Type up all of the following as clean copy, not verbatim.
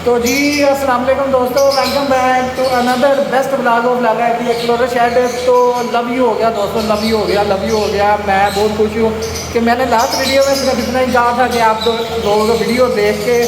तो जी अस्सलाम वालेकुम दोस्तों, welcome back to another best blog of लागा एट दी एक्सप्लोरर शेड। तो लव यू हो गया दोस्तों, लव यू हो गया। मैं बहुत खुश हूँ कि मैंने लास्ट वीडियो में सिर्फ इतना ही कहा था कि आप लोग वीडियो देख के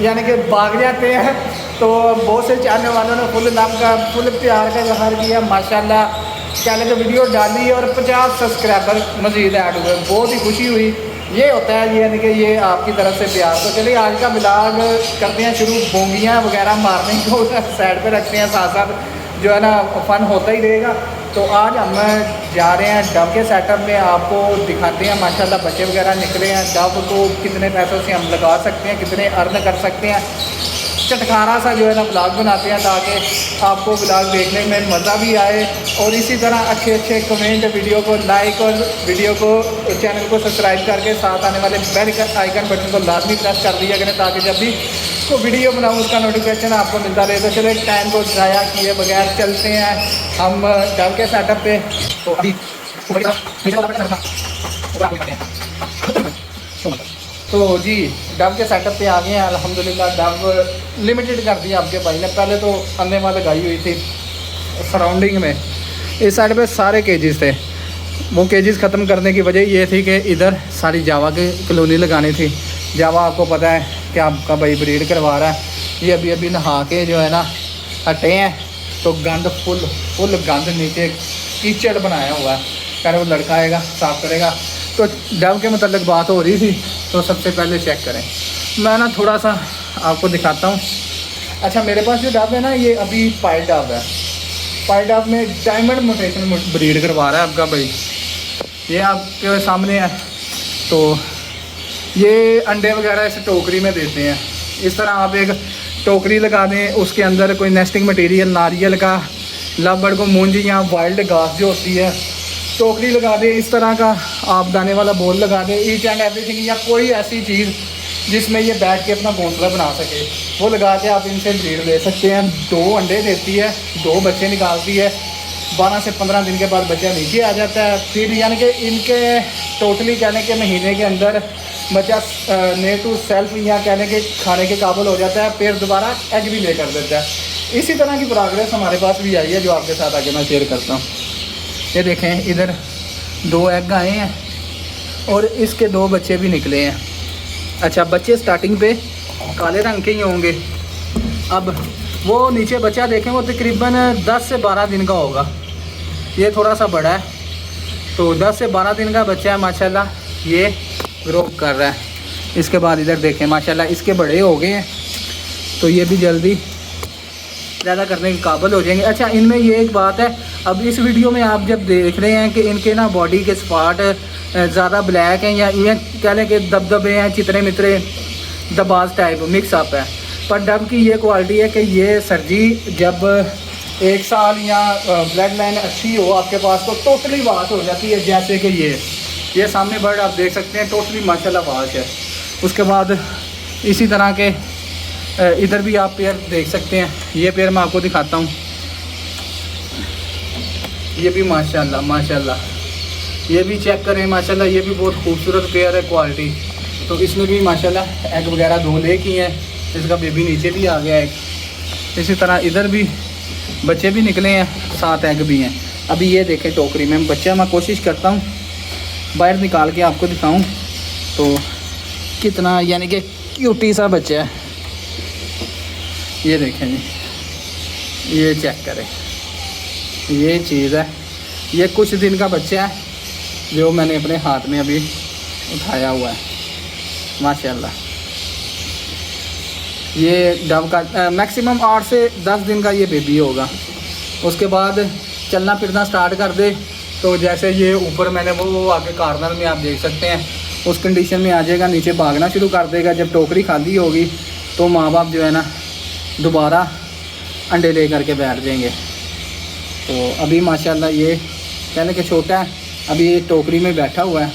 यानी कि भाग जाते हैं। तो बहुत से चाहने वालों ने फुल लव का फुल प्यार का इजहार किया माशाल्लाह। चैनल पर वीडियो डाली और 50 सब्सक्राइबर मज़ीद ऐड हुए, बहुत ही खुशी हुई। ये होता है ये यानी कि ये आपकी तरफ से प्यार। तो चलिए आज का ब्लॉग करते हैं शुरू। बोंगियाँ वगैरह मारने को साइड पे रखते हैं, साथ साथ जो है ना फ़न होता ही रहेगा। तो आज हम जा रहे हैं डव के सेटअप में, आपको दिखाते हैं माशाल्लाह बच्चे वगैरह निकले हैं। डव को कितने पैसों से हम लगा सकते हैं, कितने अर्न कर सकते हैं, चटखारा सा जो है ना ब्लॉग बनाते हैं ताकि आपको ब्लॉग देखने में मज़ा भी आए। और इसी तरह अच्छे अच्छे कमेंट, वीडियो को लाइक और वीडियो को चैनल को सब्सक्राइब करके साथ आने वाले बेल आइकन बटन को लाजमी प्रेस कर दिया करें ताकि जब भी को वीडियो बनाऊँ उसका नोटिफिकेशन आपको मिलता रहे। तो चलो टाइम को ज़ाया किए बगैर चलते हैं हम डव के सेटअप पे। तो अभी तो जी डव के सेटअप पे आ गए हैं अल्हम्दुलिल्लाह। डव लिमिटेड कर दिया आपके भाई ने, पहले तो अन्य वाले लगाई हुई थी सराउंडिंग में। इस साइड पे सारे केजेस थे, वो केजेस ख़त्म करने की वजह ये थी कि इधर सारी जावा की कॉलोनी लगानी थी। जावा आपको पता है कि आपका भाई ब्रीड करवा रहा है। ये अभी अभी नहा के जो है ना हटे हैं, तो गंद फुल गंद नीचे कीचड़ बनाया हुआ है। कह रहे वो लड़का आएगा साफ़ करेगा। तो डव के मतलब बात हो रही थी, तो सबसे पहले चेक करें। मैं ना थोड़ा सा आपको दिखाता हूँ। अच्छा मेरे पास जो डव है ना ये अभी पाई डव है। पाई डव में डायमंड म्यूटेशन ब्रीड करवा रहा है आपका भाई, ये आपके सामने है। तो ये अंडे वगैरह इस टोकरी में देते हैं। इस तरह आप एक टोकरी लगा दें, उसके अंदर कोई नेस्टिंग मटेरियल नारियल का, लव बर्ड को मूंज या वाइल्ड घास जो होती है टोकरी लगा दें। इस तरह का आप दाने वाला बोल लगा दें, ईच एंड एवरीथिंग, या कोई ऐसी चीज़ जिसमें ये बैठ के अपना घोंसला बना सके वो लगा के आप इनसे ब्रीड ले सकते हैं। 2 अंडे देती है, 2 बच्चे निकालती है। 12 से 15 दिन के बाद बच्चा नीचे आ जाता है। फिर यानी कि इनके टोटली कहने के महीने के अंदर बच्चा नेट टू सेल्फ या कहने के खाने के काबिल हो जाता है, फिर दोबारा एग भी ले कर देता है। इसी तरह की प्रोग्रेस हमारे पास भी आई है जो आपके साथ आगे मैं शेयर करता हूँ। ये देखें इधर 2 एग आए हैं और इसके 2 बच्चे भी निकले हैं। अच्छा बच्चे स्टार्टिंग पे काले रंग के ही होंगे। अब वो नीचे बच्चा देखें वो तकरीबन 10 से 12 दिन का होगा। ये थोड़ा सा बड़ा है, तो 10 से 12 दिन का बच्चा है माशाल्लाह। ये ग्रो कर रहा है। इसके बाद इधर देखें माशाल्लाह इसके बड़े हो गए हैं, तो ये भी जल्दी ज़्यादा करने के काबिल हो जाएंगे। अच्छा इनमें ये एक बात है, अब इस वीडियो में आप जब देख रहे हैं कि इनके ना बॉडी के स्पॉट ज़्यादा ब्लैक हैं या इवन कह लें कि दबदबे हैं, चितरे मितरे दबाज टाइप मिक्सअप है। पर डव की ये क्वालिटी है कि ये सर्जी जब 1 साल या ब्लड लाइन अच्छी हो आपके पास तो टोटली वाश हो जाती है। जैसे कि ये सामने बर्ड आप देख सकते हैं टोटली माशाल्लाह वाश है। उसके बाद इसी तरह के इधर भी आप पेयर देख सकते हैं। ये पेयर मैं आपको दिखाता हूँ, ये भी माशाल्लाह ये भी चेक करें माशाल्लाह, ये भी बहुत खूबसूरत पेयर है क्वालिटी। तो इसमें भी माशाल्लाह एग वगैरह 2 ले की हैं। इसका बेबी नीचे भी आ गया है। इसी तरह इधर भी बच्चे भी निकले हैं, 7 एग भी हैं। अभी ये देखें टोकरी में बच्चा, मैं कोशिश करता हूँ बाहर निकाल के आपको दिखाऊँ तो कितना यानी कि क्यूटी सा बच्चा है। ये देखें जी, ये चेक करें, ये चीज़ है। ये कुछ दिन का बच्चा है जो मैंने अपने हाथ में अभी उठाया हुआ है माशाल्लाह। ये डव का मैक्सिमम 8 से 10 दिन का ये बेबी होगा। उसके बाद चलना फिरना स्टार्ट कर दे तो जैसे ये ऊपर मैंने वो आगे कॉर्नर में आप देख सकते हैं उस कंडीशन में आ जाएगा, नीचे भागना शुरू कर देगा। जब टोकरी खाली होगी तो माँ बाप जो है ना दोबारा अंडे ले करके बैठ जाएंगे। तो अभी माशाल्लाह ये कहने के छोटा है, अभी ये टोकरी में बैठा हुआ है।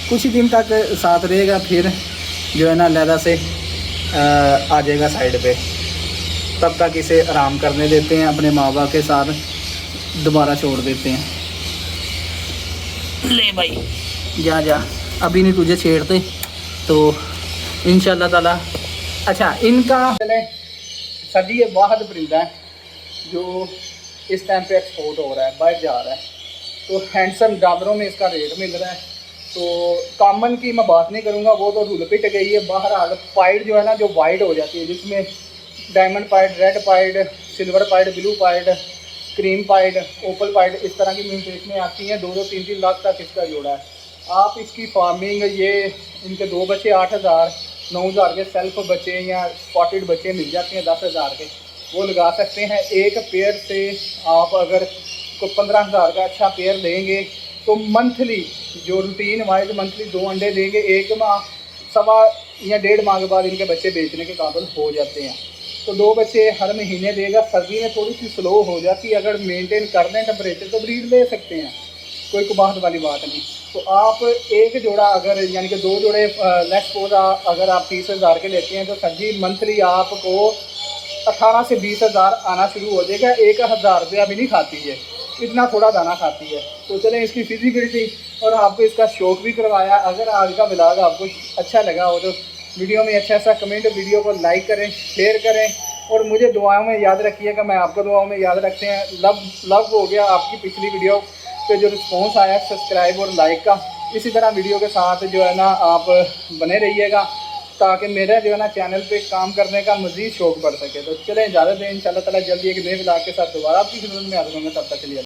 कुछ ही दिन तक साथ रहेगा, फिर जो है ना लहदा से आ जाएगा साइड पे। तब तक इसे आराम करने देते हैं, अपने माँ बाप के साथ दोबारा छोड़ देते हैं। ले भाई जा अभी नहीं तुझे छेड़ते तो इंशाल्लाह ताला। अच्छा इनका चले सर जी ये वाहद परिंदा है जो इस टाइम पे एक्सपोर्ट हो रहा है, बाहर जा रहा है। तो हैंडसम डॉलरों में इसका रेट मिल रहा है। तो कॉमन की मैं बात नहीं करूँगा, वो तो रूल पिट गई है। बहरहाल पाइड जो है ना, जो वाइट हो जाती है, जिसमें diamond pied, red pied, silver pied, blue pied, cream pied, opal pied, इस तरह की म्यूटेशनें आती हैं। 2-2, 3-3 लाख तक इसका जोड़ा है। आप इसकी फार्मिंग, ये इनके 2 बच्चे 8,000, 9,000 के सेल्फ बच्चे या स्पॉटेड बच्चे मिल जाते हैं 10,000 के, वो लगा सकते हैं। एक पेयर से आप अगर को 15,000 का अच्छा पेयर लेंगे तो मंथली जो रूटीन वाइज मंथली 2 अंडे देंगे, 1 माह, सवा या 1.5 माह के बाद इनके बच्चे बेचने के काबिल हो जाते हैं। तो 2 बच्चे हर महीने देगा। सर्दी में थोड़ी सी स्लो हो जाती है, अगर मेंटेन कर दें टेम्परेचर तो ब्रीड ले सकते हैं, कोई कुबाहत वाली बात नहीं। तो आप एक जोड़ा अगर यानी कि 2 जोड़े लेट्स सपोज अगर आप 30,000 के लेते हैं तो सर जी मंथली आपको 18 से 20,000 आना शुरू हो जाएगा। 1,000 रुपया भी नहीं खाती है, इतना थोड़ा दाना खाती है। तो चलें, इसकी फिजिबिलिटी और आपको इसका शौक भी करवाया। अगर आज का व्लॉग आपको अच्छा लगा हो तो वीडियो में अच्छा सा कमेंट, वीडियो को लाइक करें, शेयर करें और मुझे दुआओं में याद रखिएगा। मैं आपको दुआओं में याद रखते हैं। लव हो गया आपकी पिछली वीडियो पे जो रिस्पॉन्स आया सब्सक्राइब और लाइक का। इसी तरह वीडियो के साथ जो है ना आप बने रहिएगा ताकि मेरा जो है ना चैनल पे काम करने का मज़ीद शौक बढ़ सके। तो चलें, इजाज़त दें। इंशाल्लाह ताला जल्दी एक नए व्लॉग के साथ दोबारा आपकी खिदमत में हाज़िर होंगे। तब तक के लिए